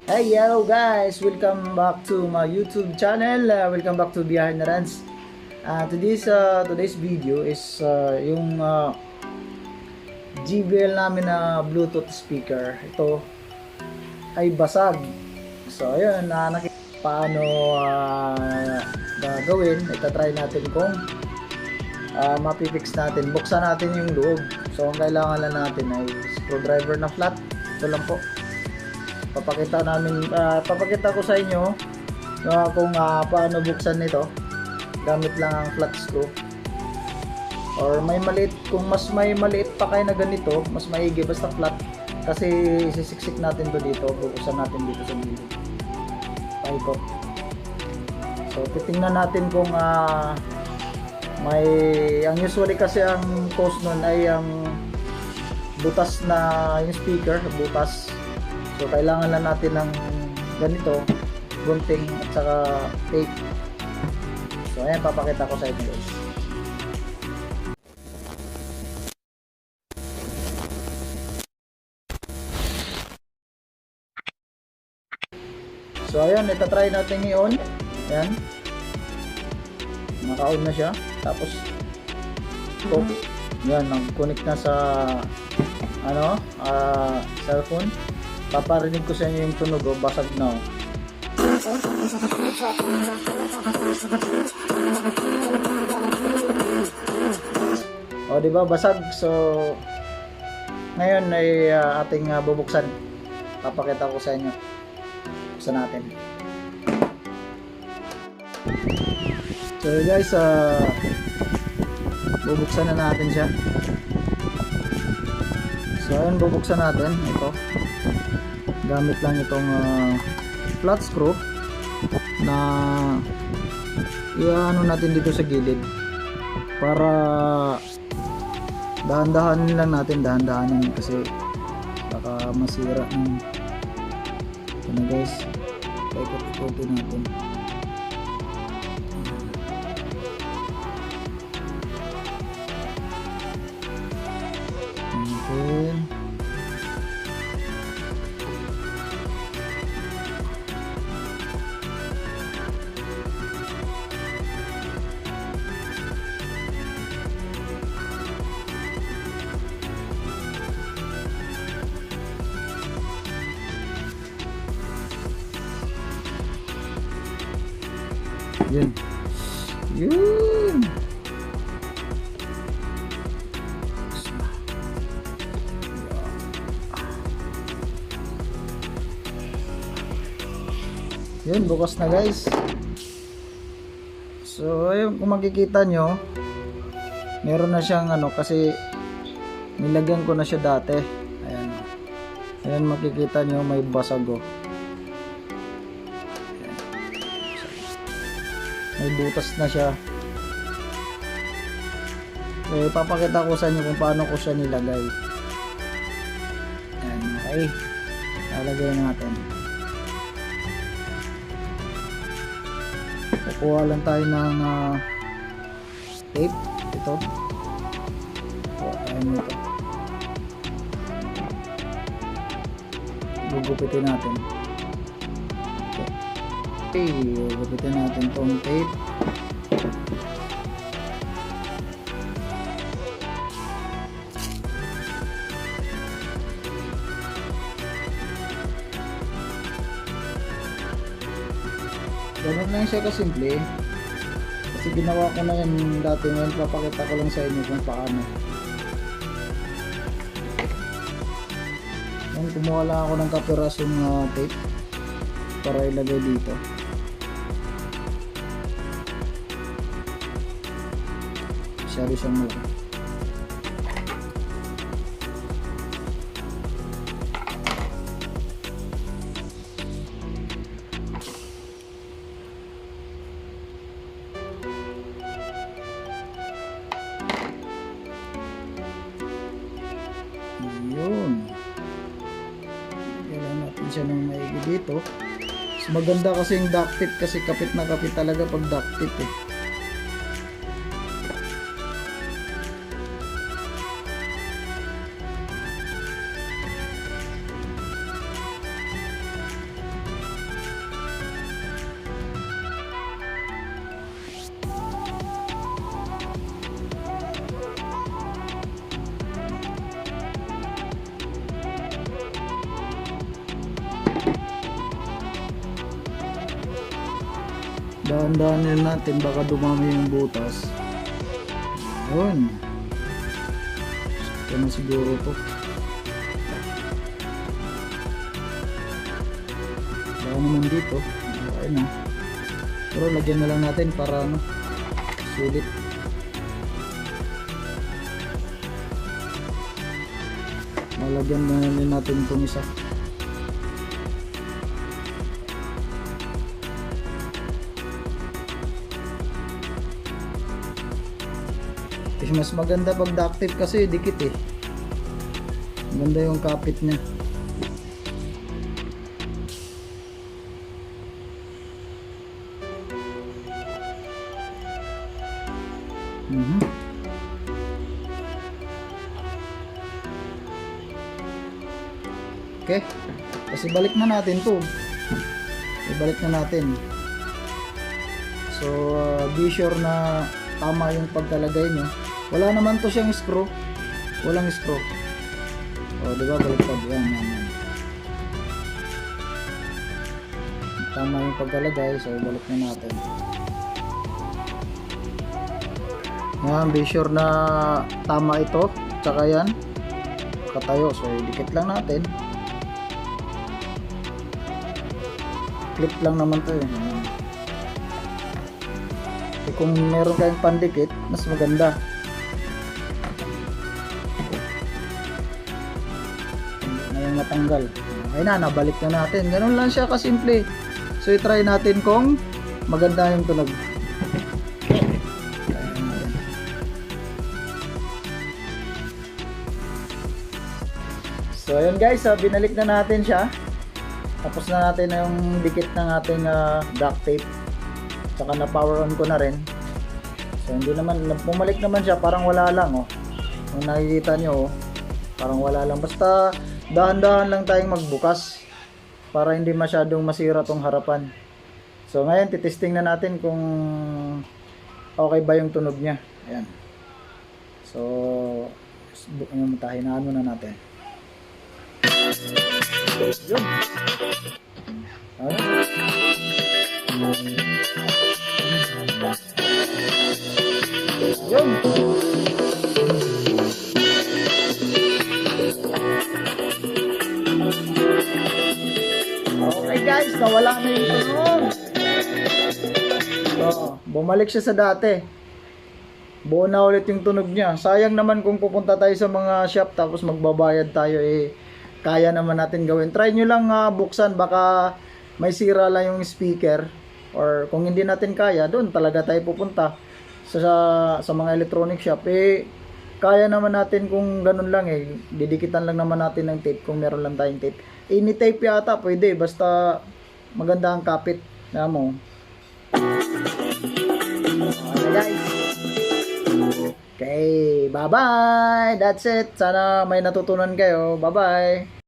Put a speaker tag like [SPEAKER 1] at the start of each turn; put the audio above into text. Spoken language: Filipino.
[SPEAKER 1] Hey yo guys, welcome back to my YouTube channel. Welcome back to Behind the Rants. Today's video is yung JBL namin na Bluetooth speaker. Ito ay basag. So ayun, paano gagawin. Itatry natin kung mapifix natin. Buksan natin yung loob. So ang kailangan lang natin ay screwdriver na flat. Ito lang po. Papakita ko sa inyo kung paano buksan nito gamit lang ang flat screw, or may maliit, kung mas may maliit pa kayo na ganito mas maigi, basta flat kasi isisiksik natin to dito, bubuksan natin dito sa gilid paikot. So titingnan natin kung ang usually kasi ang cause nun ay ang butas na yung speaker, butas. So kailangan lang natin ng ganito, gunting at saka tape. So ayan, papakita ko sa inyo guys. So ayan, itatry natin i-on. Ayan, naka-on na siya. Tapos yan, nag-connect na sa cellphone. Paparinig ko sa inyo yung tunog, basag na diba, basag. So ngayon ay ating bubuksan. Papakita ko sa inyo. Buksan natin. So guys, bubuksan na natin siya. So ayun, bubuksan natin ito gamit lang itong flat screw na i-ano natin dito sa gilid para dahan-dahanin lang natin, dahan-dahanin kasi baka masira ng ito na guys, paikot-ikotin natin. Okay. Yun. Yun. Yun, bukas na guys. So ayun, kung makikita nyo, meron na siyang kasi nilagyan ko na siya dati. Ayan. Ayan, makikita nyo may basag may butas na siya. Papakita ko sa inyo kung paano ko siya nilagay. Ayan, okay. Lalagay natin. Kukuha lang tayo ng tape. Ito. Ayan ito. Gugupitin natin. Okay, gugupitin natin itong tape. Ganun lang siya kasimple. Kasi ginawa ko na yan dati, ngayon papakita ko lang sa inyo kung paano. Ngayon kumuha lang ako ng kapirasong tape para ilagay dito. Masyado siyang malaki. Yun. Kailangan natin siya ng maigi dito. Mas maganda kasi yung duct tape kasi kapit na kapit talaga pag duct tape Dahan-dahanin natin, baka dumami yung butas. Yun. Ito na siguro to. Baka naman dito. Okay na. Pero lagyan na lang natin para ano, sulit. Malagyan na rin natin itong isa. Mas maganda pag duct tape kasi dikit eh. Maganda yung kapit niya. Okay. Kasi balik na natin to. Ibalik na natin. So, be sure na tama yung pagkalagay nyo. Wala naman to siyang screw. Walang screw. O, diba? Baliktad. Yan. Tama yung pagkalagay. So, ibalik na natin. Yan. Be sure na tama ito. Tsaka yan. Katayo. So, dikit lang natin. Clip lang naman to eh. Kung meron kayong pandikit, mas maganda. Ngayon matanggal. Okay na, nabalik na natin. Ganun lang siya kasimple. So i-try natin kung maganda yung tunog. So ayun guys, binalik na natin siya. Tapos na natin yung dikit ng ating duct tape. Tsaka na power on ko na rin. So hindi naman, bumalik naman siya, parang wala lang oh. Kung nakikita nyo oh, parang wala lang. Basta dahan-dahan lang tayong magbukas para hindi masyadong masira tong harapan. So ngayon titesting na natin kung okay ba yung tunog niya. Ayan. So hinaan muna natin. Yun. Ano? Yun. Okay guys, nawala na yung tunog. So, bumalik siya sa dati. Buo na ulit yung tunog niya. Sayang naman kung pupunta tayo sa mga shop tapos magbabayad tayo eh. Kaya naman natin gawin. Try nyo lang buksan, baka may sira lang yung speaker. Or kung hindi natin kaya, doon talaga tayo pupunta sa mga electronic shop. Eh, kaya naman natin kung ganun lang eh. Didikitan lang naman natin ng tape kung meron lang tayong tape. Any tape yata pwede, basta maganda ang kapit na mo. Okay guys. Okay, bye bye. That's it. Sana may natutunan kayo. Bye bye.